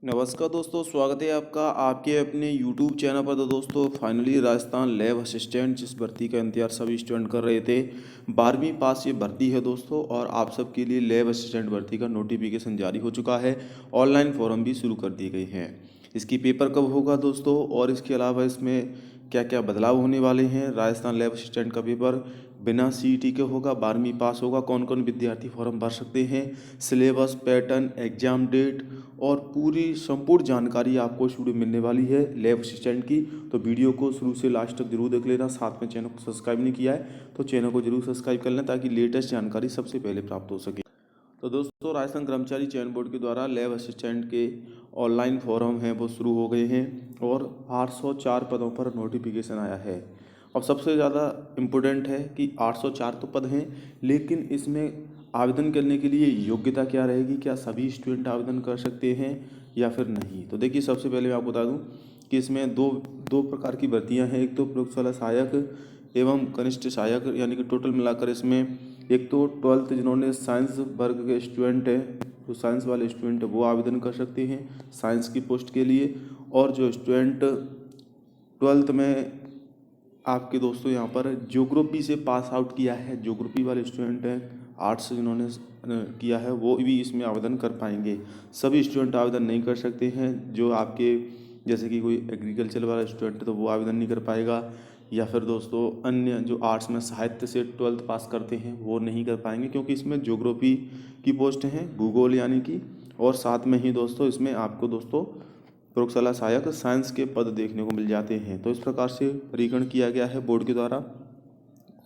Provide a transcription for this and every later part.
नमस्कार दोस्तों, स्वागत है आपका आपके अपने YouTube चैनल पर। तो दोस्तों फाइनली राजस्थान लैब असिस्टेंट जिस भर्ती का इंतजार सभी स्टूडेंट कर रहे थे, 12वीं पास ये भर्ती है दोस्तों। और आप सबके लिए लैब असिस्टेंट भर्ती का नोटिफिकेशन जारी हो चुका है। ऑनलाइन फॉर्म भी शुरू कर दिए गए हैं। इसकी पेपर कब होगा दोस्तों, और इसके अलावा इसमें क्या क्या बदलाव होने वाले हैं। राजस्थान लैब असिस्टेंट का पेपर बिना CET के होगा, 12वीं पास होगा। कौन कौन विद्यार्थी फॉर्म भर सकते हैं, सिलेबस, पैटर्न, एग्जाम डेट और पूरी संपूर्ण जानकारी आपको शुरू मिलने वाली है लैब असिस्टेंट की। तो वीडियो को शुरू से लास्ट तक जरूर देख लेना। साथ में चैनल को सब्सक्राइब नहीं किया है तो चैनल को जरूर सब्सक्राइब कर लें ताकि लेटेस्ट जानकारी सबसे पहले प्राप्त हो सके। तो दोस्तों राजस्थान कर्मचारी चयन बोर्ड के द्वारा लैब असिस्टेंट के ऑनलाइन फॉर्म हैं वो शुरू हो गए हैं और 804 पदों पर नोटिफिकेशन आया है। अब सबसे ज़्यादा इम्पोर्टेंट है कि 804 तो पद हैं, लेकिन इसमें आवेदन करने के लिए योग्यता क्या रहेगी, क्या सभी स्टूडेंट आवेदन कर सकते हैं या फिर नहीं। तो देखिए, सबसे पहले मैं आपको बता दूं कि इसमें दो प्रकार की भर्तियां हैं। एक तो प्रयोगशाला सहायक एवं कनिष्ठ सहायक, यानी कि टोटल मिलाकर इसमें एक तो 12th जिन्होंने साइंस वर्ग के स्टूडेंट हैं, जो साइंस वाले स्टूडेंट है वो आवेदन कर सकते हैं साइंस की पोस्ट के लिए। और जो स्टूडेंट 12th में आपके दोस्तों यहाँ पर ज्योग्राफी से पास आउट किया है, ज्योग्राफी वाले स्टूडेंट हैं, आर्ट्स जिन्होंने किया है वो भी इसमें आवेदन कर पाएंगे। सभी स्टूडेंट आवेदन नहीं कर सकते हैं। जो आपके जैसे कि कोई एग्रीकल्चर वाला स्टूडेंट है तो वो आवेदन नहीं कर पाएगा, या फिर दोस्तों अन्य जो आर्ट्स में साहित्य से 12th पास करते हैं वो नहीं कर पाएंगे, क्योंकि इसमें ज्योग्राफी की पोस्ट हैं, भूगोल यानी कि, और साथ में ही दोस्तों इसमें आपको दोस्तों प्रयोगशाला सहायक साइंस के पद देखने को मिल जाते हैं। तो इस प्रकार से वर्गीकरण किया गया है बोर्ड के द्वारा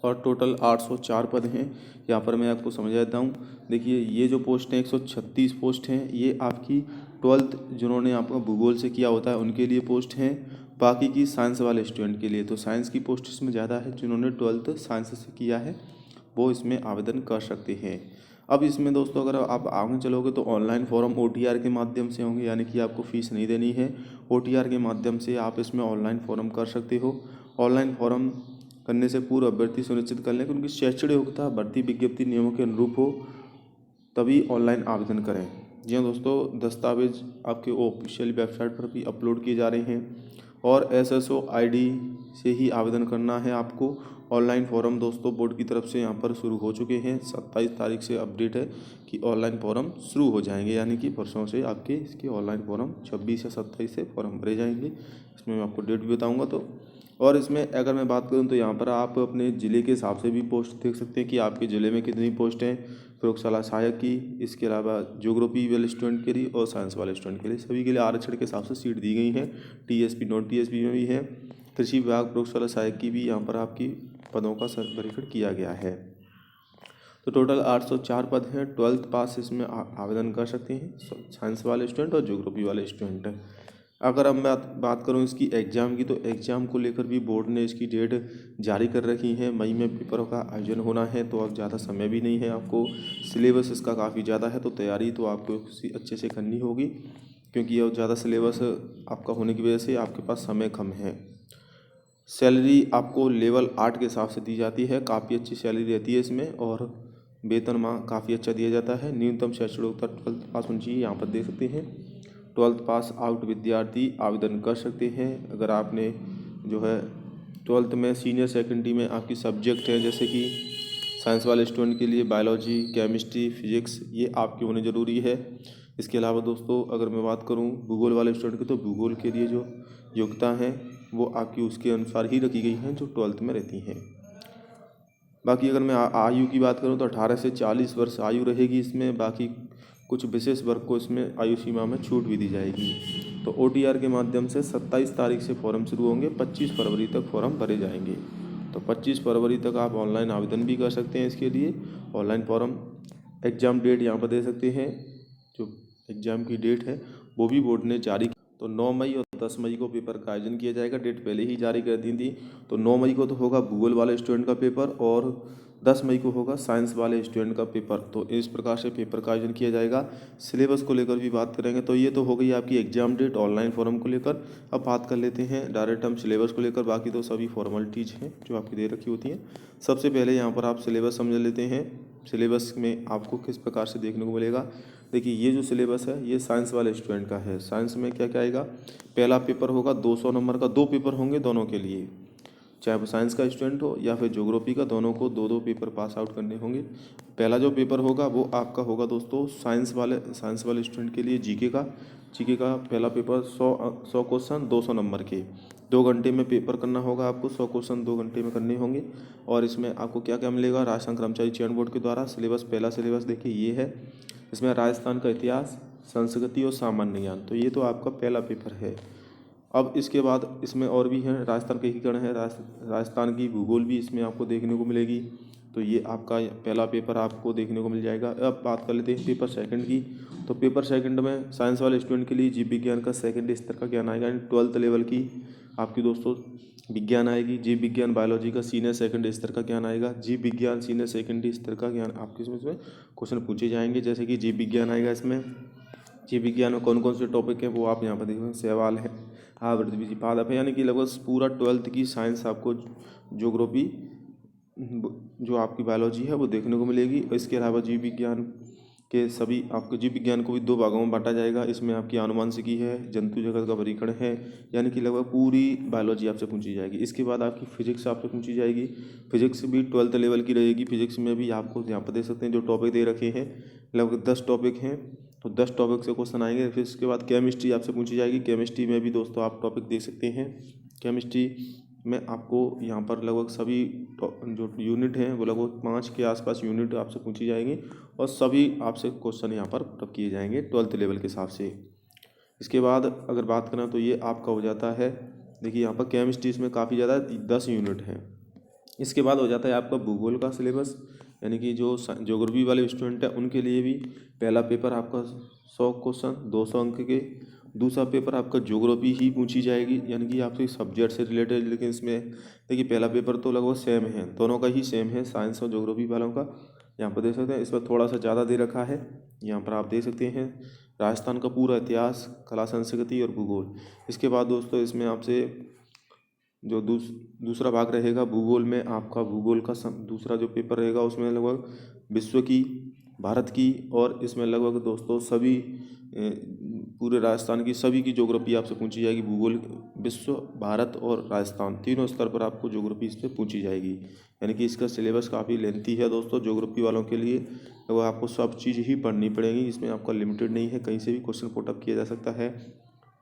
और टोटल 804 पद हैं। यहाँ पर मैं आपको समझा देता हूँ। देखिए, ये जो पोस्ट हैं 136 पोस्ट हैं, ये आपकी 12th जिन्होंने आपका भूगोल से किया होता है उनके लिए पोस्ट हैं। बाकी की साइंस वाले स्टूडेंट के लिए, तो साइंस की पोस्ट इसमें ज़्यादा है। जिन्होंने 12th साइंस से किया है वो इसमें आवेदन कर सकते हैं। अब इसमें दोस्तों अगर आप आगे चलोगे तो ऑनलाइन फॉर्म OTR के माध्यम से होंगे, यानी कि आपको फ़ीस नहीं देनी है। OTR के माध्यम से आप इसमें ऑनलाइन फॉर्म कर सकते हो। ऑनलाइन फॉर्म करने से पूर्व अभ्यर्थी सुनिश्चित कर लें कि उनकी शैक्षणिक योग्यता भर्ती विज्ञप्ति नियमों के अनुरूप हो, तभी ऑनलाइन आवेदन करें। जी हाँ दोस्तों, दस्तावेज आपके ऑफिशियल वेबसाइट पर भी अपलोड किए जा रहे हैं और SSO ID से ही आवेदन करना है आपको। ऑनलाइन फॉर्म दोस्तों बोर्ड की तरफ से यहाँ पर शुरू हो चुके हैं। 27 तारीख से अपडेट है कि ऑनलाइन फॉर्म शुरू हो जाएंगे, यानी कि परसों से आपके इसके ऑनलाइन फॉर्म 26 या 27 से फॉर्म भरे जाएंगे। इसमें मैं आपको डेट भी बताऊँगा। तो और इसमें अगर मैं बात करूं तो यहाँ पर आप अपने ज़िले के हिसाब से भी पोस्ट देख सकते हैं कि आपके ज़िले में कितनी पोस्ट हैं प्रयोगशाला सहायक की। इसके अलावा ज्योग्राफी वाले स्टूडेंट के लिए और साइंस वाले स्टूडेंट के लिए सभी के लिए आरक्षण के हिसाब से सीट दी गई हैं। TSP नॉन TSP में भी है। कृषि विभाग प्रयोगशाला सहायक की भी यहाँ पर आपकी पदों का वर्गीकरण किया गया है। तो टोटल 804 पद हैं। 12th पास इसमें आवेदन कर सकते हैं साइंस वाले स्टूडेंट और ज्योग्राफी वाले स्टूडेंट। अगर अब मैं बात करूं इसकी एग्ज़ाम की, तो एग्ज़ाम को लेकर भी बोर्ड ने इसकी डेट जारी कर रखी है। मई में पेपरों का आयोजन होना है, तो अब ज़्यादा समय भी नहीं है आपको। सिलेबस इसका काफ़ी ज़्यादा है, तो तैयारी तो आपको अच्छे से करनी होगी, क्योंकि अब ज़्यादा सिलेबस आपका होने की वजह से आपके पास समय कम है। सैलरी आपको लेवल 8 के हिसाब से दी जाती है। काफ़ी अच्छी सैलरी रहती है इसमें और वेतनमान काफ़ी अच्छा दिया जाता है। न्यूनतम शैक्षणिक योग्यता 12th पास होनी चाहिए, यहाँ पर देख सकते हैं। 12th पास आउट विद्यार्थी आवेदन कर सकते हैं। अगर आपने जो है 12th में सीनियर सेकेंडरी में आपकी सब्जेक्ट है, जैसे कि साइंस वाले स्टूडेंट के लिए बायोलॉजी, केमिस्ट्री, फिजिक्स, ये आपके होने ज़रूरी है। इसके अलावा दोस्तों अगर मैं बात करूं भूगोल वाले स्टूडेंट की, तो भूगोल के लिए जो योग्यता है वो आपकी उसके अनुसार ही रखी गई हैं जो 12th में रहती हैं। बाकी अगर मैं आयु की बात करूं तो 18 से 40 वर्ष आयु रहेगी इसमें। बाकी कुछ विशेष वर्ग को इसमें आयु सीमा में छूट भी दी जाएगी। तो OTR के माध्यम से 27 तारीख से फॉर्म शुरू होंगे, 25 फरवरी तक फॉर्म भरे जाएंगे। तो 25 फरवरी तक आप ऑनलाइन आवेदन भी कर सकते हैं इसके लिए। ऑनलाइन फॉर्म एग्ज़ाम डेट यहाँ पर दे सकते हैं। जो एग्ज़ाम की डेट है वो भी बोर्ड ने जारी, तो 9 मई और 10 मई को पेपर का आयोजन किया जाएगा। डेट पहले ही जारी कर दी थी। तो 9 मई को तो होगा भूगोल वाले स्टूडेंट का पेपर और 10 मई को होगा साइंस वाले स्टूडेंट का पेपर। तो इस प्रकार से पेपर का आयोजन किया जाएगा। सिलेबस को लेकर भी बात करेंगे, तो ये तो हो गई आपकी एग्जाम डेट ऑनलाइन फॉर्म को लेकर। अब बात कर लेते हैं डायरेक्ट हम सिलेबस को लेकर। बाकी तो सभी फॉर्मेलिटीज़ हैं जो आपकी दे रखी होती हैं। सबसे पहले यहाँ पर आप सिलेबस समझ लेते हैं। सिलेबस में आपको किस प्रकार से देखने को मिलेगा। देखिए ये जो सिलेबस है ये साइंस वाले स्टूडेंट का है। साइंस में क्या क्या आएगा, पहला पेपर होगा 200 नंबर का, 2 पेपर होंगे दोनों के लिए, चाहे वो साइंस का स्टूडेंट हो या फिर ज्योग्राफी का, दोनों को 2-2 पेपर पास आउट करने होंगे। पहला जो पेपर होगा वो आपका होगा दोस्तों साइंस वाले स्टूडेंट के लिए जीके का पहला पेपर 100 क्वेश्चन 200 नंबर के, 2 घंटे में पेपर करना होगा आपको, 100 क्वेश्चन 2 घंटे में करने होंगे। और इसमें आपको क्या क्या मिलेगा, राजस्थान कर्मचारी चयन बोर्ड के द्वारा सिलेबस, पहला सिलेबस देखिए ये है, इसमें राजस्थान का इतिहास, संस्कृति और सामान्य ज्ञान, तो ये तो आपका पहला पेपर है। अब इसके बाद इसमें और भी हैं, राजस्थान के एकीकरण है, राजस्थान की भूगोल भी इसमें आपको देखने को मिलेगी, तो ये आपका पहला पेपर आपको देखने को मिल जाएगा। अब बात कर लेते हैं पेपर सेकंड की। तो पेपर सेकंड में साइंस वाले स्टूडेंट के लिए जीव विज्ञान का सेकंड स्तर का ज्ञान आएगा, यानी 12th लेवल की आपकी दोस्तों विज्ञान आएगी। जीव विज्ञान बायोलॉजी का सीनियर सेकंड स्तर का ज्ञान आएगा। जीव विज्ञान सीनियर सेकंड स्तर का ज्ञान आपके इसमें क्वेश्चन पूछे जाएंगे, जैसे कि जीव विज्ञान आएगा। इसमें जीव विज्ञान में कौन कौन से टॉपिक हैं वो आप यहाँ पर देखोगे, सवाल है, आवृत्ति, पादप है, यानी कि लगभग पूरा 12th की साइंस आपको, ज्योग्राफी जो आपकी बायोलॉजी है वो देखने को मिलेगी। इसके अलावा जीव विज्ञान के सभी आपको, जीव विज्ञान को भी 2 भागों में बांटा जाएगा। इसमें आपकी आनुवंशिकी है, जंतु जगत का परीक्षण है, यानी कि लगभग पूरी बायोलॉजी आपसे पूछी जाएगी। इसके बाद आपकी फिजिक्स आपसे पूछी जाएगी। फिजिक्स भी 12th लेवल की रहेगी। फिजिक्स में भी आपको यहाँ पर दे सकते हैं जो टॉपिक दे रखे हैं, लगभग 10 टॉपिक हैं, तो 10 टॉपिक से क्वेश्चन आएंगे। फिर इसके बाद केमिस्ट्री आपसे पूछी जाएगी। केमिस्ट्री में भी दोस्तों आप टॉपिक देख सकते हैं। केमिस्ट्री में आपको यहाँ पर लगभग सभी जो यूनिट हैं वो लगभग 5 के आसपास यूनिट आपसे पूछी जाएंगी, और सभी आपसे क्वेश्चन यहाँ पर तब किए जाएंगे 12th लेवल के हिसाब से। इसके बाद अगर बात करें तो ये आपका हो जाता है, देखिए यहाँ पर केमिस्ट्री इसमें काफ़ी ज़्यादा 10 यूनिट हैं। इसके बाद हो जाता है आपका भूगोल का सिलेबस, यानी कि जो ज्योग्राफी वाले स्टूडेंट हैं उनके लिए भी पहला पेपर आपका 100 क्वेश्चन 200 अंक के, दूसरा पेपर आपका ज्योग्राफी ही पूछी जाएगी, यानी कि आपके सब्जेक्ट से रिलेटेड। लेकिन इसमें देखिए पहला पेपर तो लगभग सेम है, दोनों का ही सेम है, साइंस और ज्योग्राफी वालों का। यहाँ पर देख सकते हैं, इस पर थोड़ा सा ज़्यादा दे रखा है, यहाँ पर आप देख सकते हैं राजस्थान का पूरा इतिहास, कला, संस्कृति और भूगोल। इसके बाद दोस्तों इसमें आपसे जो दूसरा भाग रहेगा भूगोल में, आपका भूगोल का दूसरा जो पेपर रहेगा उसमें लगभग विश्व की, भारत की, और इसमें लगभग दोस्तों सभी पूरे राजस्थान की सभी की ज्योग्राफी आपसे पूछी जाएगी। भूगोल, विश्व, भारत और राजस्थान तीनों स्तर पर आपको ज्योग्राफी इस पर पूछी जाएगी, यानी कि इसका सिलेबस काफ़ी लेंथी है दोस्तों ज्योग्राफी वालों के लिए। तो आपको सब चीज़ ही पढ़नी पड़ेगी, इसमें आपका लिमिटेड नहीं है, कहीं से भी क्वेश्चन पुटअप किया जा सकता है।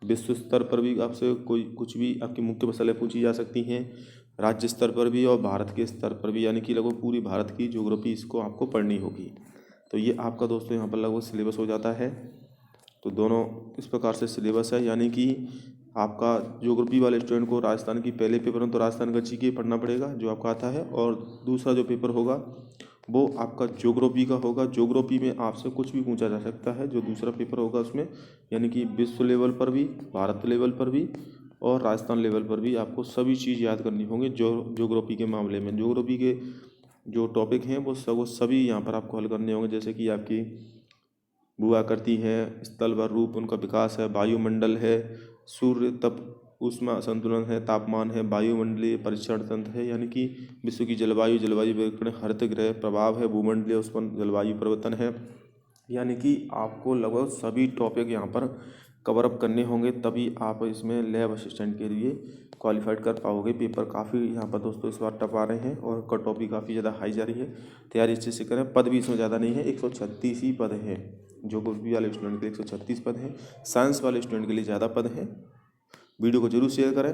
विश्व स्तर पर भी आपसे कोई कुछ भी आपकी मुख्य मसले पूछी जा सकती हैं, राज्य स्तर पर भी और भारत के स्तर पर भी, यानी कि लगभग पूरी भारत की ज्योग्राफी इसको आपको पढ़नी होगी। तो ये आपका दोस्तों यहाँ पर लगभग सिलेबस हो जाता है। तो दोनों इस प्रकार से सिलेबस है, यानी कि आपका ज्योग्राफी वाले स्टूडेंट को राजस्थान की पहले पेपर में तो राजस्थान का जीके पढ़ना पड़ेगा जो आपका आता है, और दूसरा जो पेपर होगा वो आपका ज्योग्राफी का होगा। ज्योग्राफी में आपसे कुछ भी पूछा जा सकता है जो दूसरा पेपर होगा उसमें, यानी कि विश्व लेवल पर भी, भारत लेवल पर भी और राजस्थान लेवल पर भी आपको सभी चीज़ याद करनी होंगी। ज्योग्राफी के मामले में ज्योग्राफी के जो टॉपिक हैं वो सभी यहाँ पर आपको हल करने होंगे, जैसे कि आपकी भू आकृति है, स्थल व रूप उनका विकास है, वायुमंडल है, सूर्य तप ऊष्मा संतुलन है, तापमान है, वायुमंडलीय परीक्षण तंत्र है, यानी कि विश्व की जलवायु विकिरण, हरित गृह प्रभाव है, भूमंडलीय उष्ण जलवायु परिवर्तन है, यानी कि आपको लगभग सभी टॉपिक यहाँ पर कवर अप करने होंगे, तभी आप इसमें लैब असिस्टेंट के लिए क्वालिफाइड कर पाओगे। पेपर काफ़ी यहाँ पर दोस्तों इस बार टफ आ रहे हैं और कट ऑफ भी काफ़ी ज़्यादा हाई जा रही है, तैयारी अच्छे से करें। पद भी इसमें ज़्यादा नहीं है, 136 ही पद हैं। ज्योग्राफी वाले स्टूडेंट के लिए 136 पद हैं, साइंस वाले स्टूडेंट के लिए ज़्यादा पद हैं। वीडियो को जरूर शेयर करें।